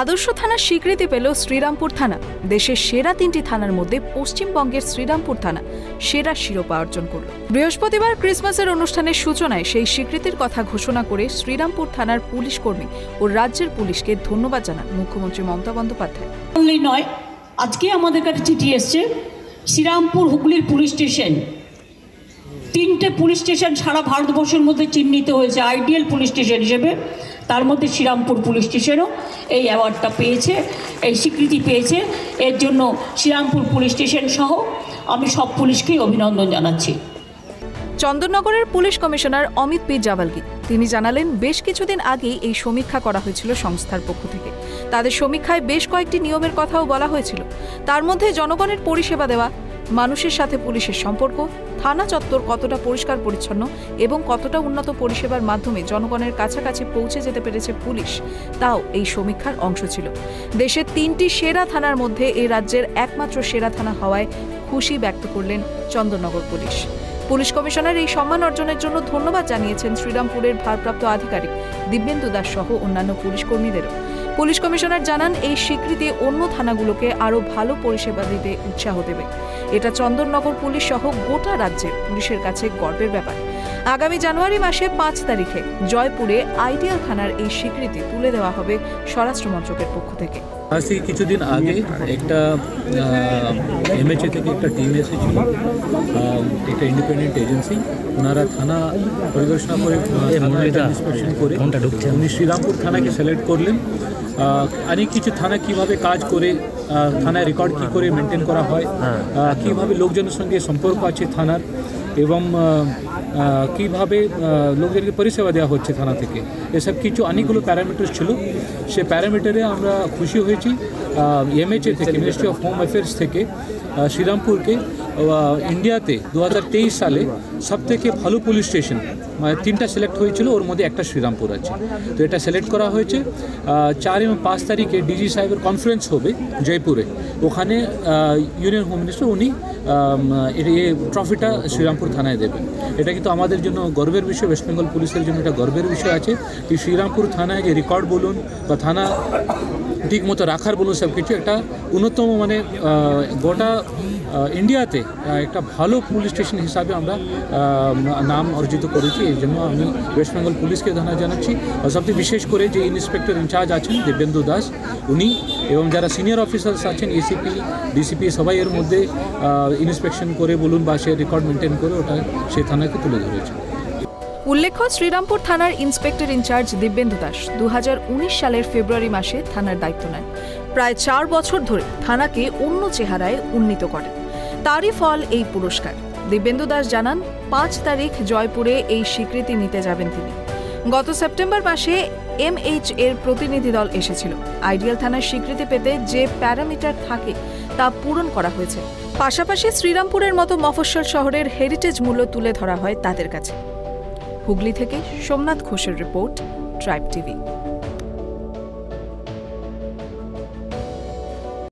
আদর্শ থানার স্বীকৃতি পেল শ্রীরামপুর থানা। দেশের সেরা 3টি থানার মধ্যে পশ্চিমবঙ্গের শ্রীরামপুর থানা সেরা শিরোপা অর্জন করল। বৃহস্পতিবার ক্রিসমাসের অনুষ্ঠানের সূচনায় সেই স্বীকৃতির কথা ঘোষণা করে শ্রীরামপুর থানার পুলিশ কর্মী ও রাজ্যের পুলিশকে ধন্যবাদ জানান মুখ্যমন্ত্রী মমতা বন্দ্যোপাধ্যায়। নয়, আজকে আমাদের কাছে চিঠি এসছে শ্রীরামপুর হুগলির পুলিশ স্টেশন, 3টে পুলিশ স্টেশন সারা ভারতবর্ষের মধ্যে চিহ্নিত হয়েছে আইডিয়াল পুলিশ স্টেশন হিসেবে। তার মধ্যে শ্রীরামপুর পুলিশ স্টেশনও এই অ্যাওয়ার্ডটা পেয়েছে, এই স্বীকৃতি পেয়েছে। এর জন্য শ্রীরামপুর পুলিশ স্টেশন সহ আমি সব পুলিশকেই অভিনন্দন জানাচ্ছি। চন্দননগরের police commissioner Amit P Javalgi তিনি জানালেন, বেশ কিছুদিন আগেই এই সমীক্ষা করা হয়েছিল সংস্থার পক্ষ থেকে। তাদের সমীক্ষায় বেশ কয়েকটি নিয়মের কথাও বলা হয়েছিল। তার মধ্যে জনগণের পরিষেবা দেওয়া, মানুষের সাথে পুলিশের সম্পর্ক, থানা চত্বর কতটা পরিষ্কার পরিচ্ছন্ন এবং কতটা উন্নত পরিষেবার মাধ্যমে জনগণের কাছাকাছি পৌঁছে যেতে পেরেছে পুলিশ, তাও এই সমীক্ষার অংশ ছিল। দেশের 3টি সেরা থানার মধ্যে এই রাজ্যের একমাত্র সেরা থানা হওয়ায় খুশি ব্যক্ত করলেন চন্দননগর পুলিশ। পুলিশ কমিশনার এই সম্মান অর্জনের জন্য ধন্যবাদ জানিয়েছেন শ্রীরামপুরের ভারপ্রাপ্ত আধিকারিক দিব্যেন্দু দাস সহ অন্যান্য পুলিশ কর্মীদেরও। পুলিশ কমিশনার জানান, এই স্বীকৃতি অন্য থানাগুলোকে আরও ভালো পরিষেবা দিতে উৎসাহ দেবে। এটা চন্দননগর পুলিশ সহ গোটা রাজ্যের পুলিশের কাছে গর্বের ব্যাপার। আগামী জানুয়ারি মাসে 5 তারিখে জয়পুরে আইডিয়াল থানার এই স্বীকৃতি তুলে দেওয়া হবে স্বরাষ্ট্র মন্ত্রকের পক্ষ থেকে। আজ কিছুদিন আগে একটা এমএচএ থেকে একটা টিম এসেছিল, একটা ইন্ডিপেন্ডেন্ট এজেন্সি। ওনারা থানা পরিদর্শন করে ইন্সপেকশন করে উনি শ্রীরামপুর থানাকে সিলেক্ট করলেন। অনেক কিছু থানা কিভাবে কাজ করে, থানায় রেকর্ড কী করে মেনটেন করা হয়, কীভাবে লোকজনের সঙ্গে সম্পর্ক আছে থানার, এবং কীভাবে লোকদেরকে পরিষেবা দেওয়া হচ্ছে থানা থেকে, এসব কিছু অনেকগুলো প্যারামিটার ছিল। সে প্যারামিটারে আমরা খুশি হয়েছি। এমএচএ থেকে, মিনিস্ট্রি অফ হোম অ্যাফেয়ার্স থেকে শ্রীরামপুরকে ইন্ডিয়াতে 2023 সালে সবথেকে ভালো পুলিশ স্টেশন 3টা সিলেক্ট হয়েছিল, ওর মধ্যে একটা শ্রীরামপুর আছে। তো এটা সিলেক্ট করা হয়েছে। 4 এবং 5 তারিখে ডিজি সাহেবের কনফারেন্স হবে জয়পুরে। ওখানে ইউনিয়ন হোম মিনিস্টার উনি এই ট্রফিটা শ্রীরামপুর থানায় দেবেন। এটা কিন্তু আমাদের জন্য গর্বের বিষয়, ওয়েস্ট বেঙ্গল পুলিশের জন্য এটা গর্বের বিষয় আছে কি শ্রীরামপুর থানায় যে রেকর্ড বলুন বা থানা ঠিক মতো রাখার বলুন, সব কিছু একটা উন্নতম, মানে গোটা ইন্ডিয়াতে একটা ভালো পুলিশ স্টেশন হিসাবে আমরা নাম অর্জিত করেছি। এই জন্য আমি ওয়েস্ট বেঙ্গল পুলিশকে ধন্যবাদ জানাচ্ছি। আর সবচেয়ে বিশেষ করে যে ইন্সপেক্টর ইনচার্জ আছেন দিব্যেন্দু দাস, উনি এবং যারা সিনিয়র অফিসার্স আছেন, এসিপি, ডিসিপি, সবাই এর মধ্যে ইন্সপেকশন করে বলুন বা সে রেকর্ড মেনটেন করে ওটা সেই থানাকে তুলে ধরেছে। উল্লেখ্য, শ্রীরামপুর থানার ইন্সপেক্টর ইনচার্জ দিব্যেন্দু দাস 2019 সালের ফেব্রুয়ারি মাসে থানার দায়িত্ব নেন। প্রায় 4 বছর ধরে থানাকে অন্য চেহারায় উন্নীত করেন। তারই ফল এই পুরস্কার। দিব্যেন্দু দাস জানান, 5 তারিখ জয়পুরে এই স্বীকৃতি নিতে যাবেন তিনি। গত সেপ্টেম্বর মাসে এমএইচ এর প্রতিনিধি দল এসেছিল। আইডিয়াল থানার স্বীকৃতি পেতে যে প্যারামিটার থাকে তা পূরণ করা হয়েছে। পাশাপাশি শ্রীরামপুরের মতো মফস্বল শহরের হেরিটেজ মূল্য তুলে ধরা হয় তাদের কাছে। হুগলি থেকে সোমনাথ ঘোষের রিপোর্ট, ট্রাইব টিভি।